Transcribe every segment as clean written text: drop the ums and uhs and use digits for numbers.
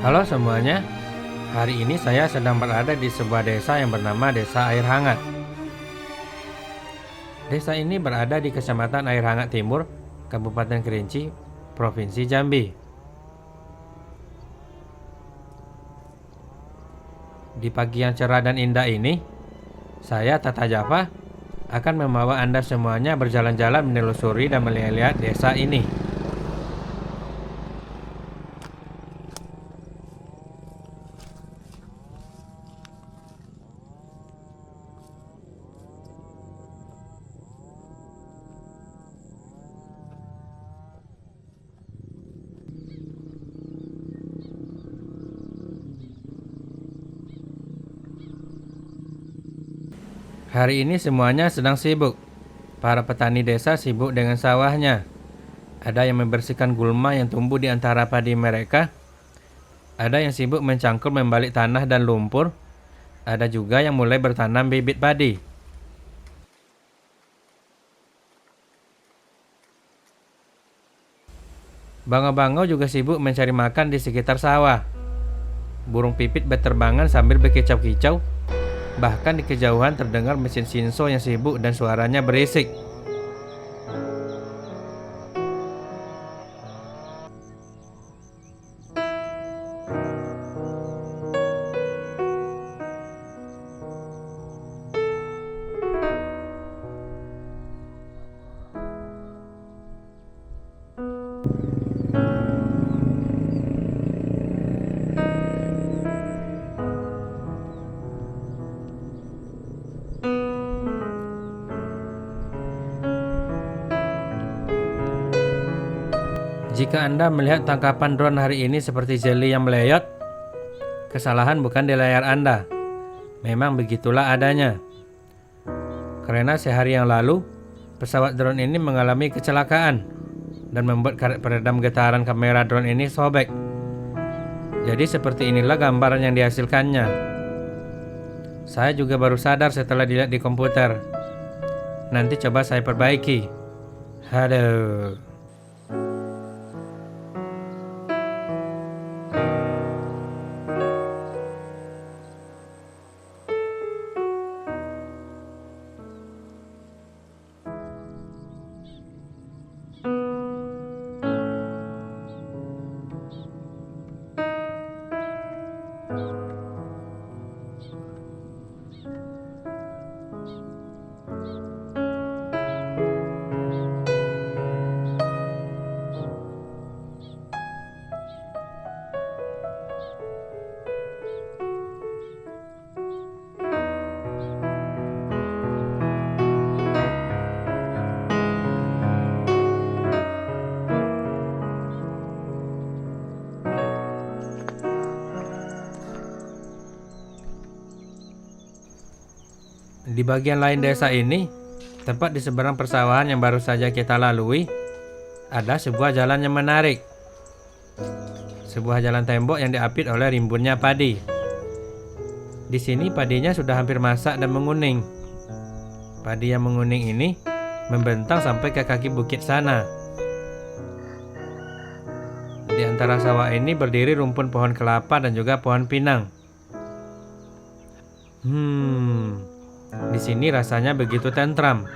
Halo semuanya, hari ini saya sedang berada di sebuah desa yang bernama Desa Air Hangat. Desa ini berada di Kecamatan Air Hangat Timur, Kabupaten Kerinci, Provinsi Jambi. Di pagi yang cerah dan indah ini, saya Tata Java akan membawa Anda semuanya berjalan-jalan menelusuri dan melihat desa ini. Hari ini semuanya sedang sibuk. Para petani desa sibuk dengan sawahnya. Ada yang membersihkan gulma yang tumbuh di antara padi mereka. Ada yang sibuk mencangkul membalik tanah dan lumpur. Ada juga yang mulai bertanam bibit padi. Bangau-bangau juga sibuk mencari makan di sekitar sawah. Burung pipit berterbangan sambil berkicau-kicau. Bahkan di kejauhan terdengar mesin sinso yang sibuk dan suaranya berisik. Jika Anda melihat tangkapan drone hari ini seperti jeli yang meleyot, kesalahan bukan di layar Anda. Memang begitulah adanya. Karena sehari yang lalu, pesawat drone ini mengalami kecelakaan dan membuat karet peredam getaran kamera drone ini sobek. Jadi seperti inilah gambaran yang dihasilkannya. Saya juga baru sadar setelah dilihat di komputer. Nanti coba saya perbaiki. Aduh. Di bagian lain desa ini, tepat di seberang persawahan yang baru saja kita lalui, ada sebuah jalan yang menarik. Sebuah jalan tembok yang diapit oleh rimbunnya padi. Di sini padinya sudah hampir masak dan menguning. Padi yang menguning ini membentang sampai ke kaki bukit sana. Di antara sawah ini berdiri rumpun pohon kelapa dan juga pohon pinang. Di sini rasanya begitu tentram.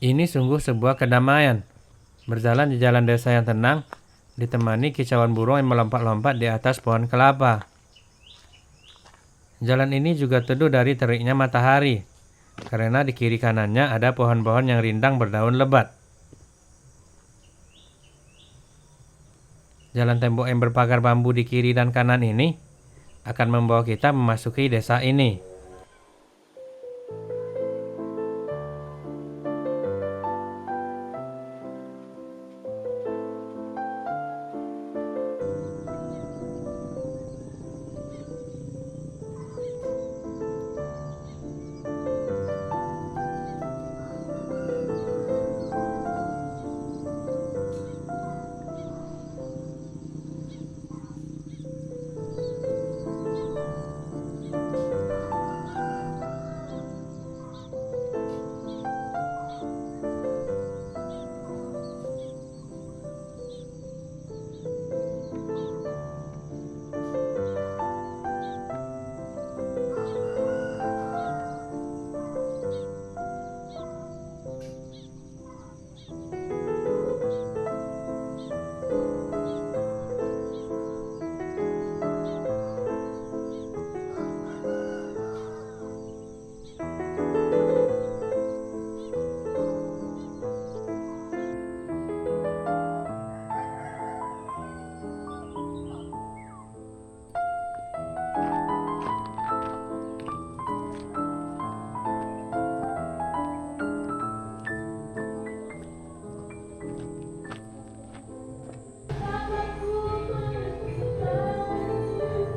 Ini sungguh sebuah kedamaian. Berjalan di jalan desa yang tenang, ditemani kicauan burung yang melompat-lompat di atas pohon kelapa. Jalan ini juga teduh dari teriknya matahari, karena di kiri kanannya ada pohon-pohon yang rindang berdaun lebat. Jalan tembok yang berpagar bambu di kiri dan kanan ini akan membawa kita memasuki desa ini.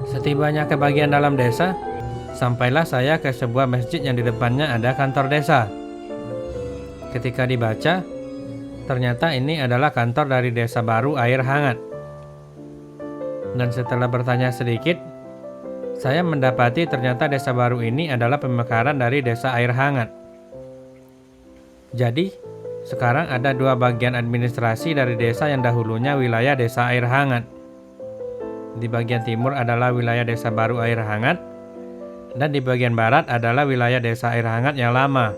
Setibanya ke bagian dalam desa, sampailah saya ke sebuah masjid yang di depannya ada kantor desa. Ketika dibaca, ternyata ini adalah kantor dari Desa Baru Air Hangat. Dan setelah bertanya sedikit, saya mendapati ternyata Desa Baru ini adalah pemekaran dari Desa Air Hangat. Jadi, sekarang ada dua bagian administrasi dari desa yang dahulunya wilayah Desa Air Hangat. Di bagian timur adalah wilayah Desa Baru Air Hangat, dan di bagian barat adalah wilayah Desa Air Hangat yang lama.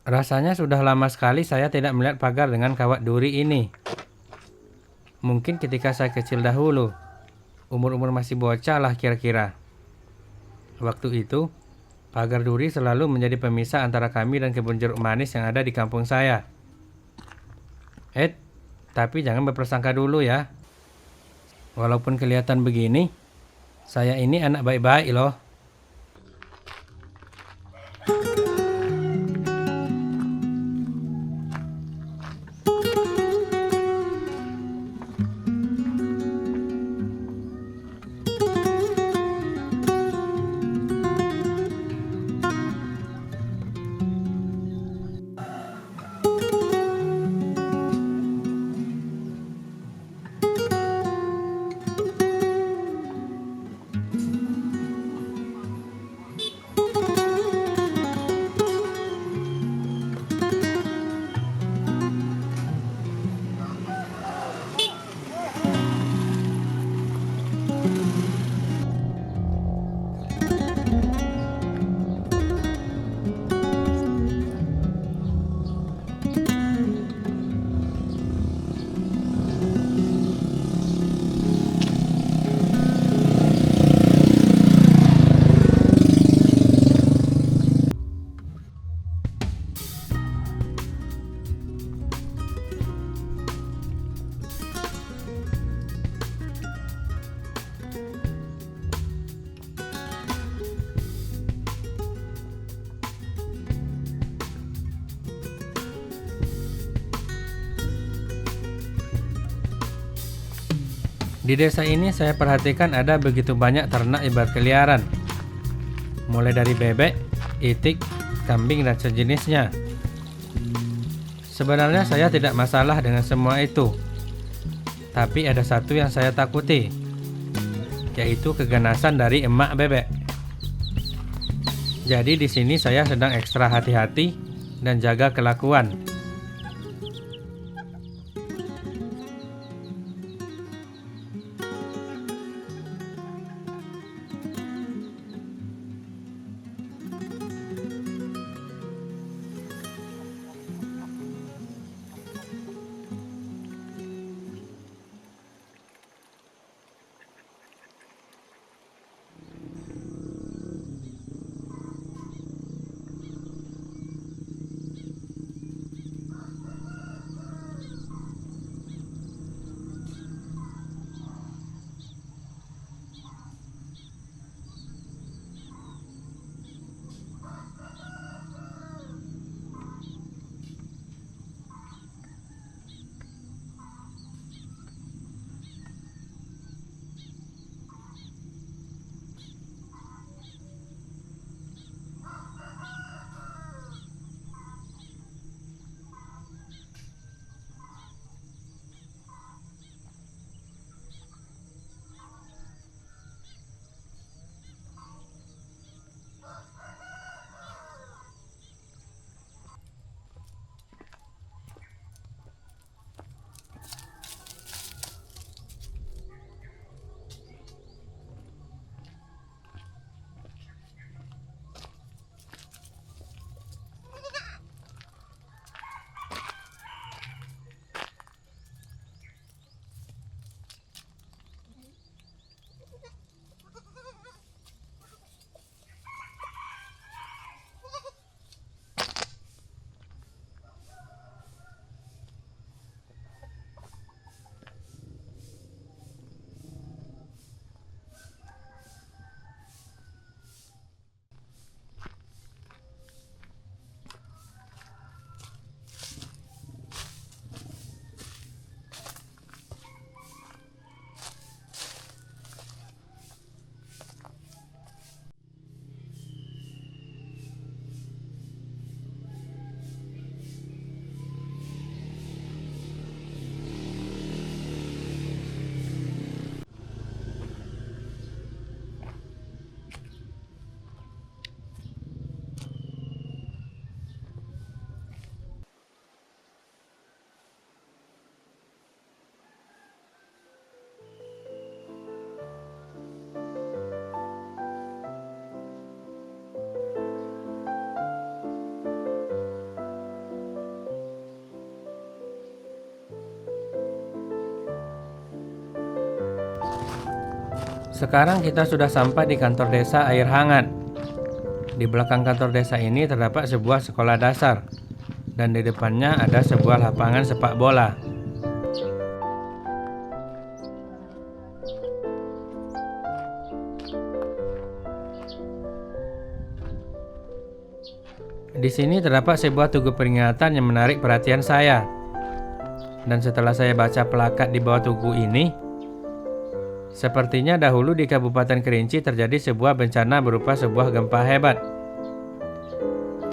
Rasanya sudah lama sekali saya tidak melihat pagar dengan kawat duri ini. Mungkin ketika saya kecil dahulu, umur-umur masih bocah lah kira-kira. Waktu itu, pagar duri selalu menjadi pemisah antara kami dan kebun jeruk manis yang ada di kampung saya. Tapi jangan berprasangka dulu ya. Walaupun kelihatan begini, saya ini anak baik-baik loh. Di desa ini saya perhatikan ada begitu banyak ternak berkeliaran, mulai dari bebek, itik, kambing, dan sejenisnya. Sebenarnya saya tidak masalah dengan semua itu, tapi ada satu yang saya takuti, yaitu keganasan dari emak bebek. Jadi di sini saya sedang ekstra hati-hati dan jaga kelakuan. Sekarang kita sudah sampai di kantor desa Air Hangat. Di belakang kantor desa ini terdapat sebuah sekolah dasar, dan di depannya ada sebuah lapangan sepak bola. Di sini terdapat sebuah tugu peringatan yang menarik perhatian saya. Dan setelah saya baca plakat di bawah tugu ini, sepertinya dahulu di Kabupaten Kerinci terjadi sebuah bencana berupa sebuah gempa hebat.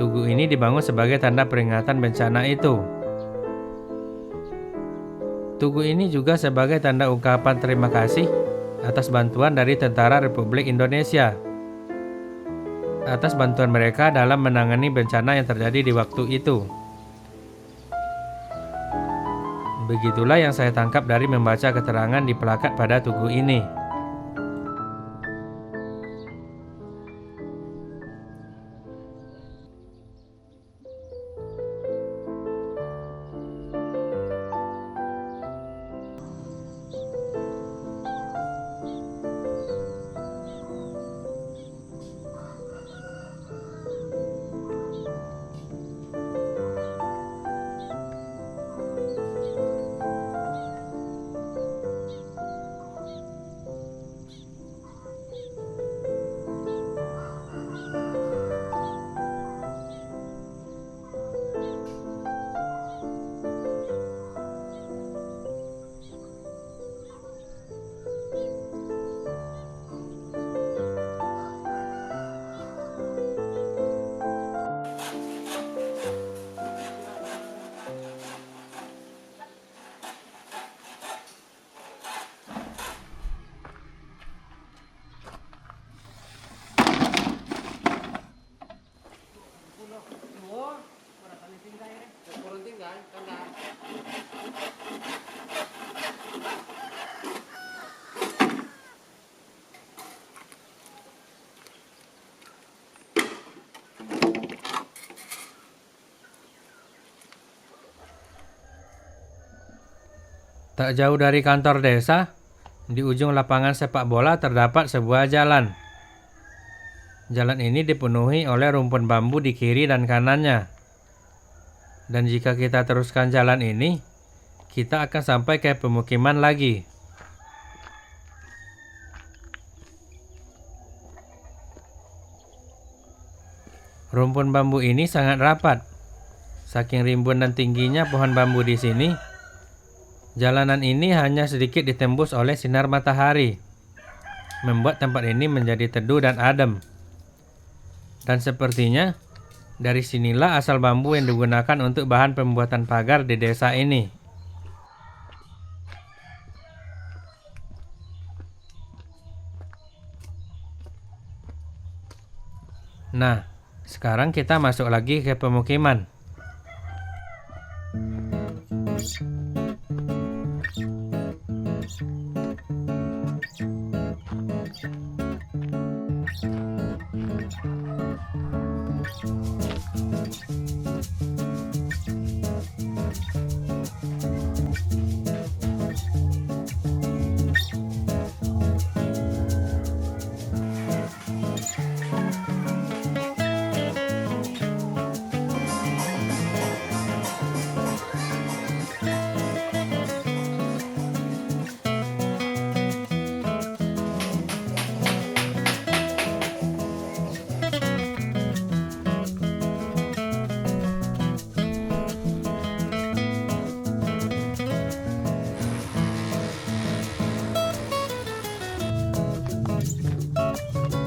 Tugu ini dibangun sebagai tanda peringatan bencana itu. Tugu ini juga sebagai tanda ungkapan terima kasih atas bantuan dari Tentara Republik Indonesia, atas bantuan mereka dalam menangani bencana yang terjadi di waktu itu. Begitulah yang saya tangkap dari membaca keterangan di plakat pada tugu ini. Tak jauh dari kantor desa, di ujung lapangan sepak bola terdapat sebuah jalan. Jalan ini dipenuhi oleh rumpun bambu di kiri dan kanannya. Dan jika kita teruskan jalan ini, kita akan sampai ke pemukiman lagi. Rumpun bambu ini sangat rapat. Saking rimbun dan tingginya pohon bambu di sini, jalanan ini hanya sedikit ditembus oleh sinar matahari, membuat tempat ini menjadi teduh dan adem. Dan sepertinya dari sinilah asal bambu yang digunakan untuk bahan pembuatan pagar di desa ini. Nah, sekarang kita masuk lagi ke pemukiman.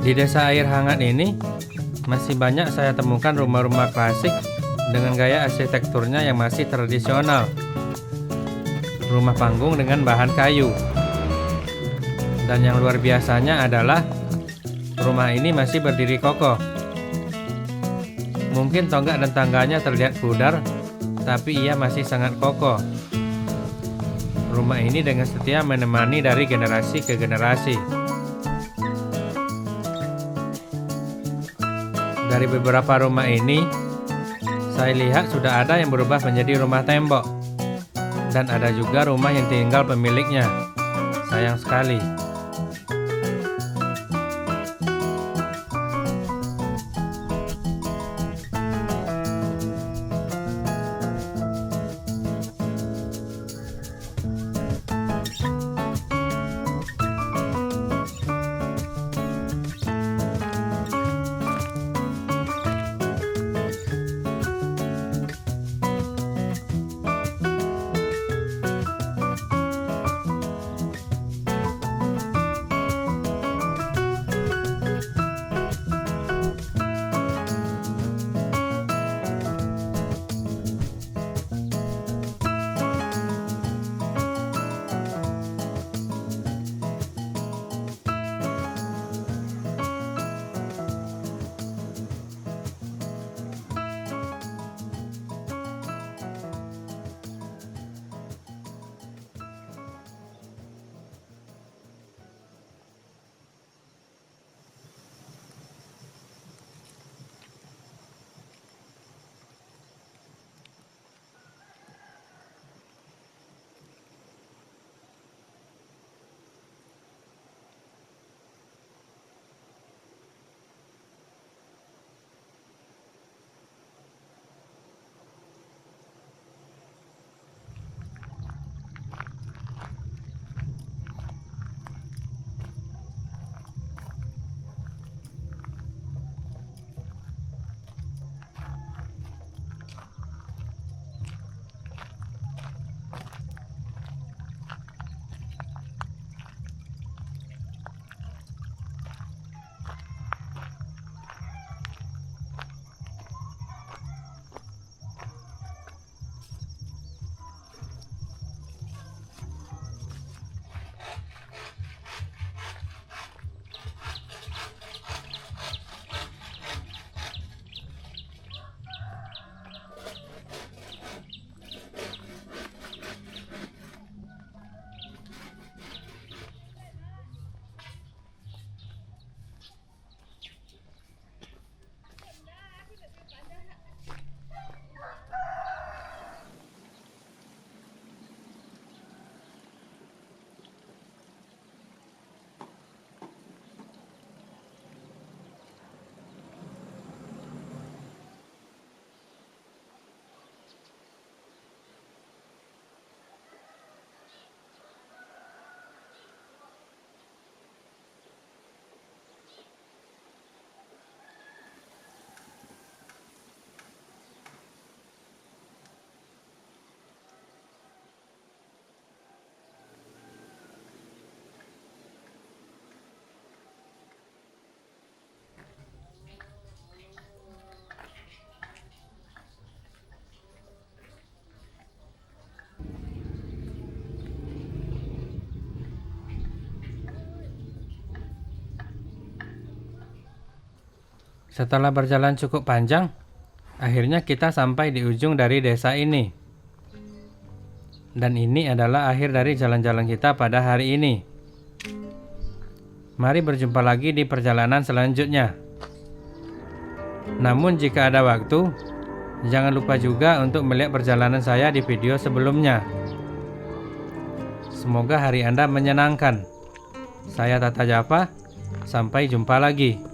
Di desa air hangat ini, masih banyak saya temukan rumah-rumah klasik dengan gaya arsitekturnya yang masih tradisional. Rumah panggung dengan bahan kayu. Dan yang luar biasanya adalah rumah ini masih berdiri kokoh. Mungkin tonggak dan tangganya terlihat pudar, tapi ia masih sangat kokoh. Rumah ini dengan setia menemani dari generasi ke generasi. Dari beberapa rumah ini, saya lihat sudah ada yang berubah menjadi rumah tembok. Dan ada juga rumah yang tinggal pemiliknya. Sayang sekali. Setelah berjalan cukup panjang, akhirnya kita sampai di ujung dari desa ini. Dan ini adalah akhir dari jalan-jalan kita pada hari ini. Mari berjumpa lagi di perjalanan selanjutnya. Namun jika ada waktu, jangan lupa juga untuk melihat perjalanan saya di video sebelumnya. Semoga hari Anda menyenangkan. Saya Tata Java, sampai jumpa lagi.